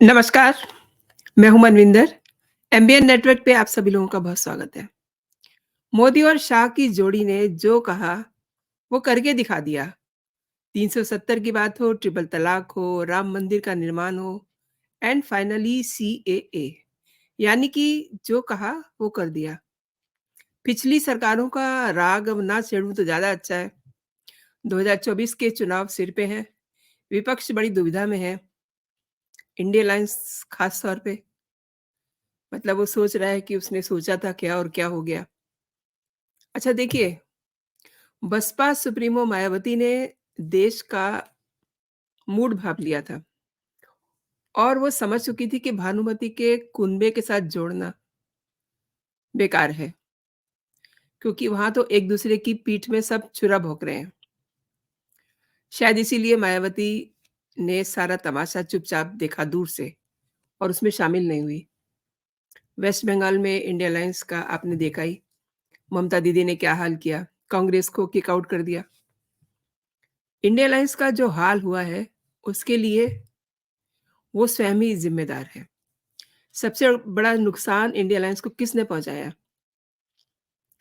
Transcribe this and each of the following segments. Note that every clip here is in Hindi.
नमस्कार, मैं हूँ मनविंदर। एमबीएन नेटवर्क पे आप सभी लोगों का बहुत स्वागत है। मोदी और शाह की जोड़ी ने जो कहा, वो करके दिखा दिया। 370 की बात हो, ट्रिपल तलाक हो, राम मंदिर का निर्माण हो एंड फाइनली सीएए, यानी कि जो कहा, वो कर दिया। पिछली सरकारों का राग अब ना छेड़ूं तो ज़्यादा अच्छा है। 2024 के चुनाव सिर पे हैं, विपक्ष बड़ी दुविधा में है, इंडिया अलायंस खास तौर पे। मतलब वो सोच रहा है कि उसने सोचा था क्या और क्या हो गया। अच्छा देखिए, बसपा सुप्रीमो मायावती ने देश का मूड भाँप लिया था और वो समझ चुकी थी कि भानुमति के कुनबे के साथ जोड़ना बेकार है, क्योंकि वहाँ तो एक-दूसरे की पीठ में सब छुरा भोंक रहे हैं। शायद इसीलिए मायावती ने सारा तमाशा चुपचाप देखा दूर से और उसमें शामिल नहीं हुई। वेस्ट बंगाल में इंडिया अलायंस का आपने देखा ही, ममता दीदी ने क्या हाल किया, कांग्रेस को किक आउट कर दिया। इंडिया अलायंस का जो हाल हुआ है, उसके लिए वो स्वयं ही ज़िम्मेदार है। सबसे बड़ा नुकसान इंडिया अलायंस को किसने पहुँचाया?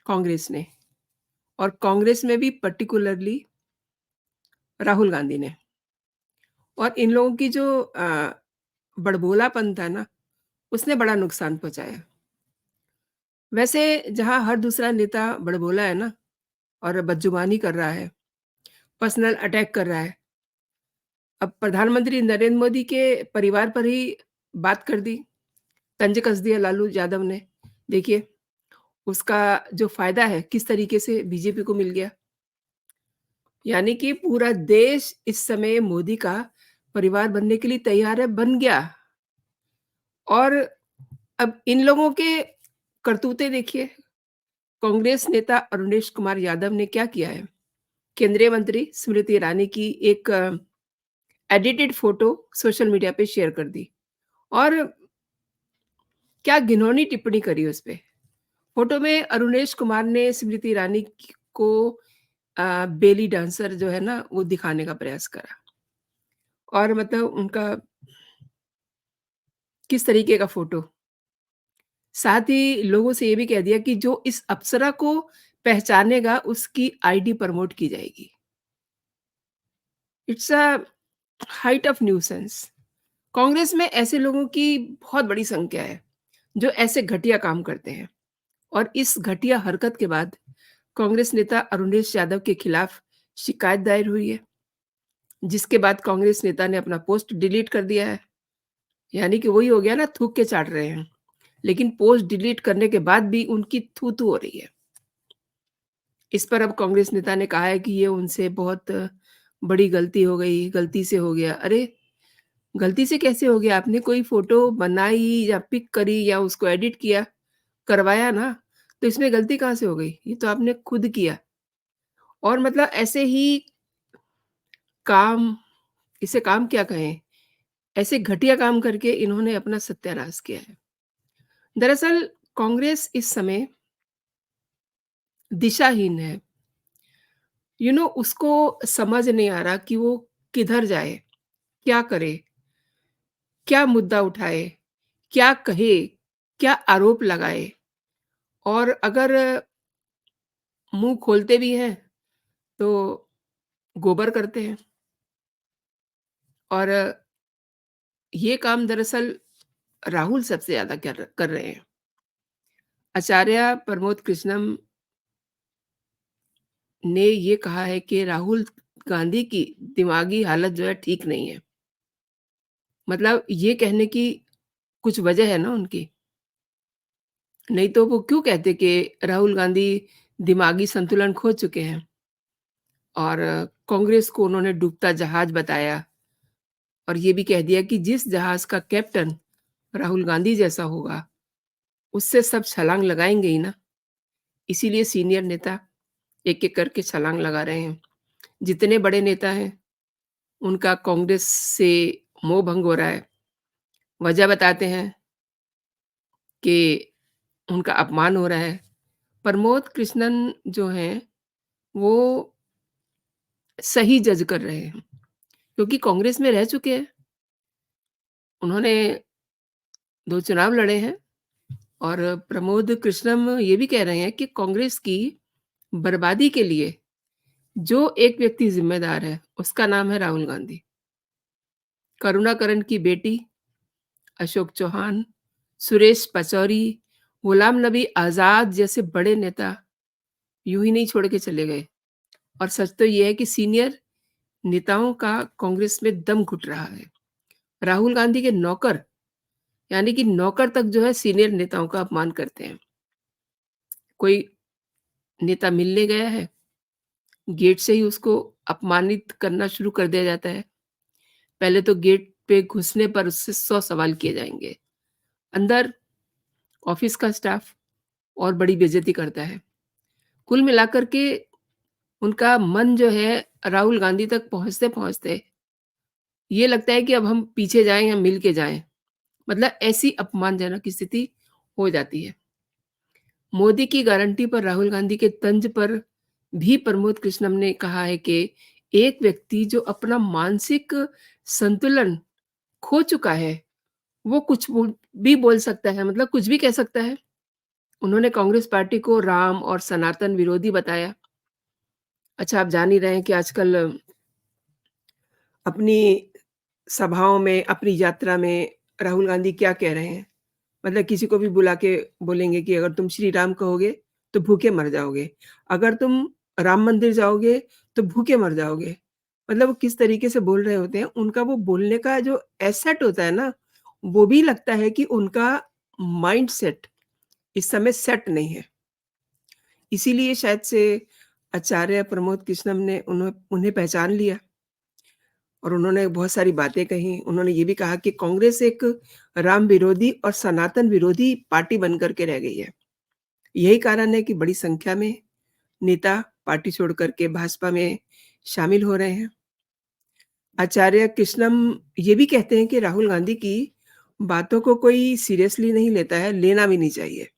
कांग्रेस ने, और कांग्रेस में भी पर्टिकुलरली राहुल गांधी ने। और इन लोगों की जो बड़बोलापन था ना, उसने बड़ा नुकसान पहुँचाया। वैसे जहाँ हर दूसरा नेता बड़बोला है ना और बदजुबानी कर रहा है, पर्सनल अटैक कर रहा है। अब प्रधानमंत्री नरेंद्र मोदी के परिवार पर ही बात कर दी, तंज कस दिया लालू यादव ने। देखिए, उसका जो फ़ायदा है किस तरीके से बीजेपी को मिल गया। यानी कि पूरा देश इस समय मोदी का परिवार बनने के लिए तैयार है, बन गया। और अब इन लोगों के करतूतें देखिए, कांग्रेस नेता अरुणेश कुमार यादव ने क्या किया है? केंद्रीय मंत्री स्मृति ईरानी की एक एडिटेड फ़ोटो सोशल मीडिया पे शेयर कर दी और क्या घिनौनी टिप्पणी करी उस पे। फ़ोटो में अरुणेश कुमार ने स्मृति ईरानी को बेली डांसर जो है ना, वो दिखाने का प्रयास करा और मतलब उनका किस तरीके का फ़ोटो। साथ ही लोगों से ये भी कह दिया कि जो इस अप्सरा को पहचानेगा उसकी आईडी प्रमोट की जाएगी। It's a height of nuisance. Congress में ऐसे लोगों की बहुत बड़ी संख्या है, जो ऐसे घटिया काम करते हैं और इस घटिया हरकत के बाद कांग्रेस नेता अरुणेश यादव के खिलाफ शिकायत दायर हुई है, जिसके बाद कांग्रेस नेता ने अपना पोस्ट डिलीट कर दिया है। यानी कि वही हो गया ना, थूक के चाट रहे हैं। लेकिन पोस्ट डिलीट करने के बाद भी उनकी थू-थू हो रही है। इस पर अब कांग्रेस नेता ने कहा है कि ये उनसे बहुत बड़ी गलती हो गई, गलती से हो गया। अरे! गलती से कैसे हो गया? आपने कोई फ़ोटो बनाई या पिक करी या उसको एडिट किया, करवाया ना, तो इसमें गलती कहाँ से हो गई? ये तो आपने खुद किया। और मतलब ऐसे ही काम, इसे काम क्या कहें? ऐसे घटिया काम करके इन्होंने अपना सत्यानाश किया है। दरअसल कांग्रेस इस समय दिशाहीन है। उसको समझ नहीं आ रहा कि वो किधर जाए, क्या करे, क्या मुद्दा उठाए, क्या कहे, क्या आरोप लगाए। और अगर मुँह खोलते भी हैं, तो गोबर करते हैं। और ये काम दरअसल राहुल सबसे ज़्यादा कर रहे हैं। आचार्य प्रमोद कृष्णम ने ये कहा है कि राहुल गांधी की दिमागी हालत जो है ठीक नहीं है। मतलब ये कहने की कुछ वजह है ना उनकी, नहीं तो वो क्यों कहते कि राहुल गांधी दिमागी संतुलन खो चुके हैं। और कांग्रेस को उन्होंने डूबता जहाज बताया और ये भी कह दिया कि जिस जहाज का कैप्टन राहुल गांधी जैसा होगा, उससे सब छलांग लगाएँगे ही ना। इसीलिए सीनियर नेता एक-एक करके छलांग लगा रहे हैं। जितने बड़े नेता हैं, उनका कांग्रेस से मोह भंग हो रहा है। वजह बताते हैं कि उनका अपमान हो रहा है। प्रमोद कृष्णन जो हैं, वो सही जज कर रहे हैं, क्योंकि कांग्रेस में रह चुके हैं। उन्होंने 2 चुनाव लड़े हैं और प्रमोद कृष्णम ये भी कह रहे हैं कि कांग्रेस की बर्बादी के लिए जो एक व्यक्ति ज़िम्मेदार है, उसका नाम है राहुल गांधी। करुणाकरण की बेटी, अशोक चौहान, सुरेश पचौरी, गुलाम नबी आज़ाद जैसे बड़े नेता यूँ ही नहीं छोड़ के चले गए और सच तो ये है कि सीनियर नेताओं का कांग्रेस में दम घुट रहा है। राहुल गांधी के नौकर, यानी कि नौकर तक जो है सीनियर नेताओं का अपमान करते हैं। कोई नेता मिलने गया है, गेट से ही उसको अपमानित करना शुरू कर दिया जाता है। पहले तो गेट पे घुसने पर उससे 100 सवाल किए जाएँगे। अंदर ऑफ़िस का स्टाफ और बड़ी बेइज़्ज़ती करता है। कुल मिलाकर के उनका मन जो है राहुल गांधी तक पहुँचते-पहुँचते ये लगता है कि अब हम पीछे जाएँ या मिल के जाएँ। मतलब ऐसी अपमानजनक स्थिति हो जाती है। मोदी की गारंटी पर राहुल गांधी के तंज पर भी प्रमोद कृष्णम ने कहा है कि एक व्यक्ति जो अपना मानसिक संतुलन खो चुका है, वो कुछ भी बोल सकता है, मतलब कुछ भी कह सकता है। उन्होंने कांग्रेस पार्टी को राम और सनातन विरोधी बताया। अच्छा, आप जान ही रहे हैं कि आजकल अपनी सभाओं में, अपनी यात्रा में राहुल गांधी क्या कह रहे हैं। मतलब किसी को भी बुला के बोलेंगे कि अगर तुम श्री राम कहोगे, तो भूखे मर जाओगे। अगर तुम राम मंदिर जाओगे, तो भूखे मर जाओगे। मतलब वो किस तरीके से बोल रहे होते हैं, उनका वो बोलने का जो एसेट होता है ना, वो भी लगता है कि उनका माइंडसेट इस समय सेट नहीं है। इसीलिए शायद से आचार्य प्रमोद कृष्णम ने उन्हें पहचान लिया और उन्होंने बहुत सारी बातें कही। उन्होंने ये भी कहा कि कांग्रेस एक राम विरोधी और सनातन विरोधी पार्टी बन कर के रह गई है। यही कारण है कि बड़ी संख्या में नेता पार्टी छोड़ कर के भाजपा में शामिल हो रहे हैं। आचार्य कृष्णम ये भी कहते हैं कि राहुल गांधी की बातों को कोई सीरियसली नहीं लेता है, लेना भी नहीं चाहिए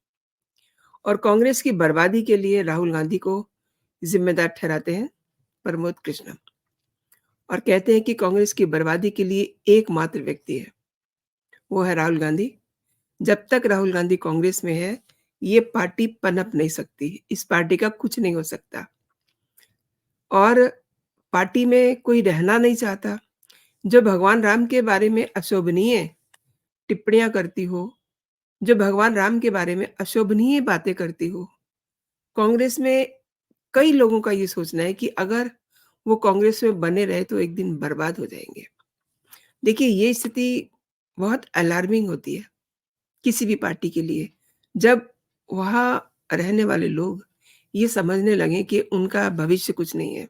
और कांग्रेस की बर्बादी के लिए राहुल गांधी को ज़िम्मेदार ठहराते हैं प्रमोद कृष्णम और कहते हैं कि कांग्रेस की बर्बादी के लिए एकमात्र व्यक्ति है, वो है राहुल गांधी। जब तक राहुल गांधी कांग्रेस में है, ये पार्टी पनप नहीं सकती, इस पार्टी का कुछ नहीं हो सकता और पार्टी में कोई रहना नहीं चाहता। जो भगवान राम के बारे में अशोभनीय टिप्पणियाँ करती हो, जो भगवान राम के बारे में अशोभनीय बातें करती हो, कांग्रेस में कई लोगों का ये सोचना है कि अगर वो कांग्रेस में बने रहे तो एक दिन बर्बाद हो जाएँगे। देखिए, ये स्थिति बहुत अलार्मिंग होती है किसी भी पार्टी के लिए। जब वहाँ रहने वाले लोग ये समझने लगें कि उनका भविष्य कुछ नहीं है।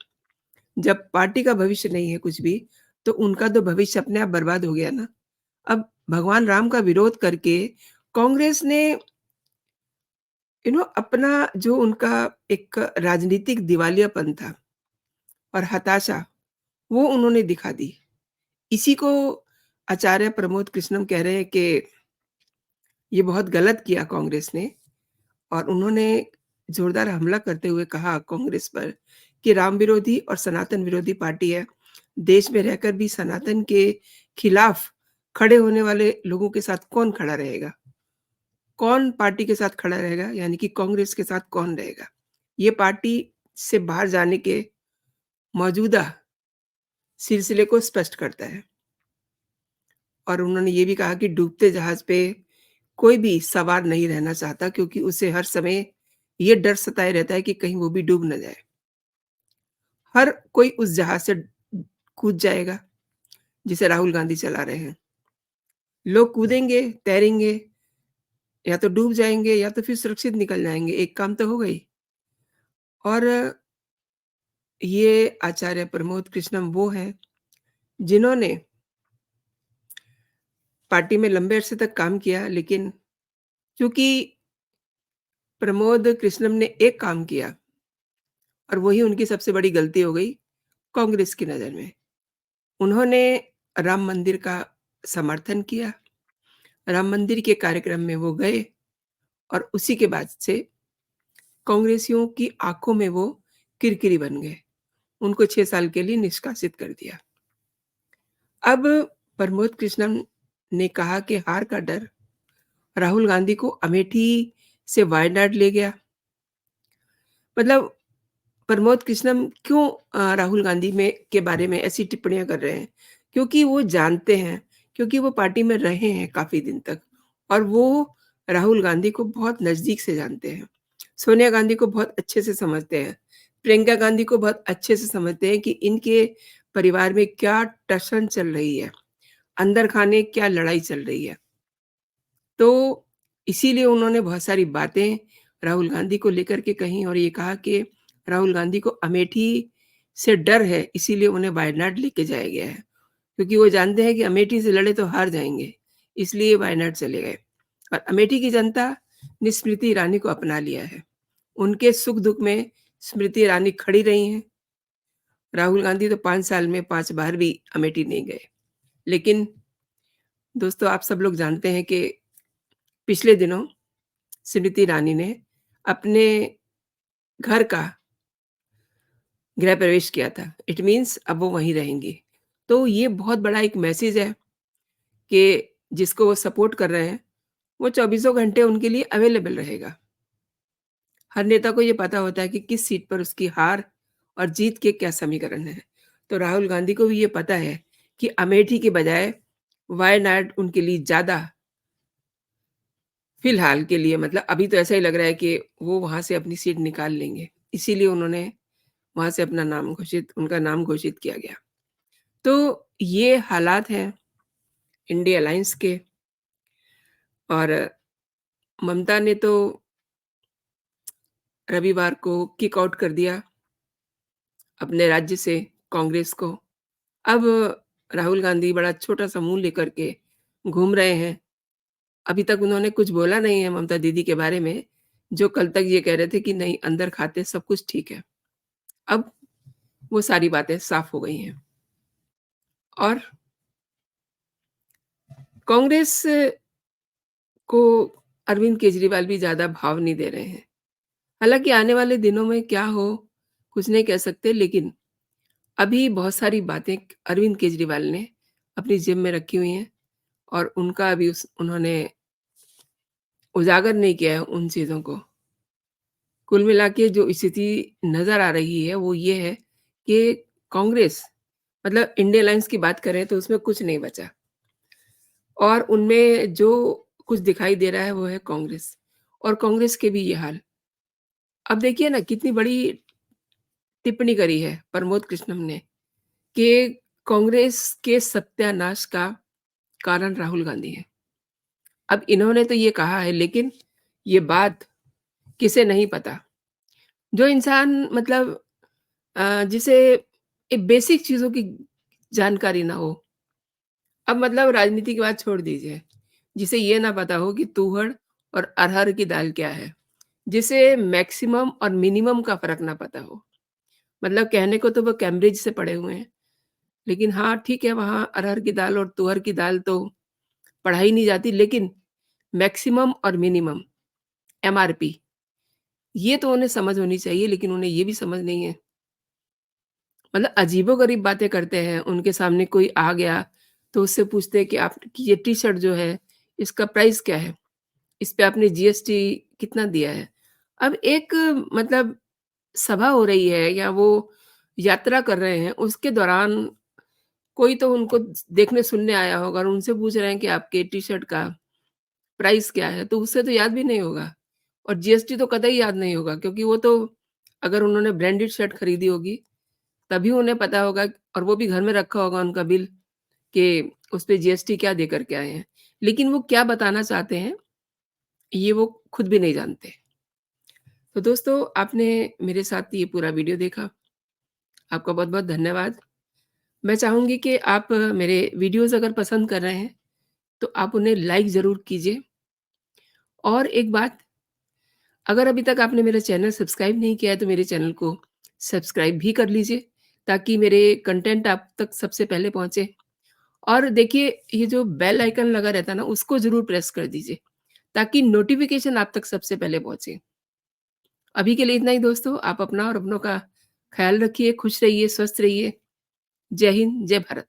जब पार्टी का भविष्य नहीं है कुछ भी, तो उनका तो भविष्य अपने आप बर्बाद हो गया ना। अब भगवान राम का विरोध करके कांग्रेस ने अपना जो उनका एक राजनीतिक दिवालियापन था और हताशा, वो उन्होंने दिखा दी। इसी को आचार्य प्रमोद कृष्णम कह रहे हैं कि ये बहुत गलत किया कांग्रेस ने और उन्होंने जोरदार हमला करते हुए कहा कांग्रेस पर कि राम विरोधी और सनातन विरोधी पार्टी है। देश में रहकर भी सनातन के खिलाफ खड़े होने वाले लोगों के साथ कौन खड़ा रहेगा? कौन पार्टी के साथ खड़ा रहेगा? यानी कि कांग्रेस के साथ कौन रहेगा? ये पार्टी से बाहर जाने के मौजूदा सिलसिले को स्पष्ट करता है और उन्होंने ये भी कहा कि डूबते जहाज पे कोई भी सवार नहीं रहना चाहता क्योंकि उसे हर समय ये डर सताए रहता है कि कहीं वो भी डूब ना जाए। हर कोई उस जहाज से कूद जाएगा, जिसे राहुल गांधी चला रहे हैं। लोग कूदेंगे, तैरेंगे, या तो डूब जाएँगे या तो फिर सुरक्षित निकल जाएँगे, एक काम तो होगा ही। और ये आचार्य प्रमोद कृष्णम वो हैं, जिन्होंने पार्टी में लंबे अरसे तक काम किया, लेकिन चूँकि प्रमोद कृष्णम ने एक काम किया और वही उनकी सबसे बड़ी गलती हो गई कांग्रेस की नज़र में। उन्होंने राम मंदिर का समर्थन किया, राम मंदिर के कार्यक्रम में वो गए और उसी के बाद से कांग्रेसियों की आँखों में वो किरकिरी बन गए। उनको 6 साल के लिए निष्कासित कर दिया। अब प्रमोद कृष्णम ने कहा कि हार का डर राहुल गांधी को अमेठी से वायनाड ले गया। मतलब प्रमोद कृष्णम क्यों राहुल गांधी में के बारे में ऐसी टिप्पणियाँ कर रहे हैं? क्योंकि वो जानते हैं, क्योंकि वो पार्टी में रहे हैं काफ़ी दिन तक और वो राहुल गांधी को बहुत नज़दीक से जानते हैं। सोनिया गांधी को बहुत अच्छे से समझते हैं। प्रियंका गांधी को बहुत अच्छे से समझते हैं कि इनके परिवार में क्या टसन चल रही है, अंदर खाने क्या लड़ाई चल रही है। तो इसीलिए उन्होंने बहुत सारी बातें राहुल गांधी को लेकर के कहीं और ये कहा कि राहुल गांधी को अमेठी से डर है, इसीलिए उन्हें वायनाड लेके जाया गया है। क्योंकि वो जानते हैं कि अमेठी से लड़े तो हार जाएँगे, इसलिए वायनाड चले गए। और अमेठी की जनता ने स्मृति ईरानी को अपना लिया है। उनके सुख-दुःख में स्मृति ईरानी खड़ी रही हैं। राहुल गांधी तो 5 साल में 5 बार भी अमेठी नहीं गए। लेकिन दोस्तों आप सब लोग जानते हैं कि पिछले दिनों स्मृति ईरानी ने अपने घर का गृह प्रवेश किया था। इट मीन्स अब वो वहीं रहेंगी। तो ये बहुत बड़ा एक मैसेज है कि जिसको वो सपोर्ट कर रहे हैं, वो चौबीसों घंटे उनके लिए अवेलेबल रहेगा। हर नेता को ये पता होता है कि किस सीट पर उसकी हार और जीत के क्या समीकरण हैं। तो राहुल गांधी को भी ये पता है कि अमेठी के बजाय वायनाड उनके लिए ज़्यादा फिलहाल के लिए मतलब अभी तो ऐसा ही लग रहा है कि वो वहाँ से अपनी सीट निकाल लेंगे। इसीलिए उन्होंने वहाँ से अपना नाम घोषित उनका नाम घोषित किया गया। तो ये हालात हैं इंडिया अलायंस के और ममता ने तो रविवार को किक आउट कर दिया अपने राज्य से कांग्रेस को। अब राहुल गांधी बड़ा छोटा-सा मुँह लेकर के घूम रहे हैं। अभी तक उन्होंने कुछ बोला नहीं है ममता दीदी के बारे में, जो कल तक ये कह रहे थे कि नहीं अंदर खाते सब कुछ ठीक है। अब वो सारी बातें साफ हो गई हैं और कांग्रेस को अरविंद केजरीवाल भी ज़्यादा भाव नहीं दे रहे हैं। हालाँकि आने वाले दिनों में क्या हो, कुछ नहीं कह सकते लेकिन अभी बहुत सारी बातें अरविंद केजरीवाल ने अपनी जेब में रखी हुई हैं और उनका अभी उस उन्होंने उजागर नहीं किया है उन चीज़ों को। कुल मिला के जो स्थिति नज़र आ रही है वो ये है कि कांग्रेस मतलब इंडिया अलायंस की बात करें तो उसमें कुछ नहीं बचा और उनमें जो कुछ दिखाई दे रहा है वो है कांग्रेस और कांग्रेस के भी ये हाल। अब देखिए ना कितनी बड़ी टिप्पणी करी है प्रमोद कृष्णम ने कि कांग्रेस के सत्यानाश का कारण राहुल गांधी है। अब इन्होंने तो ये कहा है लेकिन ये बात किसे नहीं पता। जो इंसान मतलब जिसे एक बेसिक चीज़ों की जानकारी ना हो, अब मतलब राजनीति की बात छोड़ दीजिए, जिसे ये ना पता हो कि तूहड़ और अरहर की दाल क्या है, जिसे मैक्सिमम और मिनिमम का फ़र्क ना पता हो। मतलब कहने को तो वो कैम्ब्रिज से पढ़े हुए हैं, लेकिन हाँ, ठीक है वहाँ अरहर की दाल और तुअर की दाल तो पढ़ाई नहीं जाती लेकिन मैक्सिमम और मिनिमम एमआरपी ये तो उन्हें समझ होनी चाहिए लेकिन उन्हें ये भी समझ नहीं है। मतलब अजीबो-गरीब बातें करते हैं, उनके सामने कोई आ गया, तो उससे पूछते हैं कि आपकी ये टी-शर्ट जो है, इसका प्राइस क्या है? इस पे आपने जीएसटी कितना दिया है? अब एक मतलब सभा हो रही है या वो यात्रा कर रहे हैं, उसके दौरान कोई तो उनको देखने सुनने आया होगा और उनसे पूछ रहे हैं कि आपके टी-शर्ट का प्राइस क्या है? तो उससे तो याद भी नहीं होगा और जीएसटी तो कतई याद नहीं होगा क्योंकि वो तो अगर उन्होंने ब्रांडेड शर्ट खरीदी होगी तभी उन्हें पता होगा और वो भी घर में रखा होगा उनका बिल कि उसपे जीएसटी क्या दे कर के आए हैं। लेकिन वो क्या बताना चाहते हैं, ये वो खुद भी नहीं जानते। तो दोस्तों आपने मेरे साथ ये पूरा वीडियो देखा, आपका बहुत-बहुत धन्यवाद। मैं चाहूँगी कि आप मेरे वीडियोज़ अगर पसंद कर रहे हैं, तो आप उन्हें लाइक ज़रूर कीजिए और एक बात अगर अभी तक आपने मेरा चैनल सब्सक्राइब नहीं किया है, तो मेरे चैनल को सब्सक्राइब भी कर लीजिए, ताकि मेरे कंटेंट आप तक सबसे पहले पहुँचे। और देखिए ये जो बेल आइकन लगा रहता है ना, उसको ज़रूर प्रेस कर दीजिए, ताकि नोटिफ़िकेशन आप तक सबसे पहले पहुँचे। अभी के लिए इतना ही दोस्तों, आप अपना और अपनों का ख़्याल रखिए, खुश रहिए, स्वस्थ रहिए। जय हिंद, जय भारत।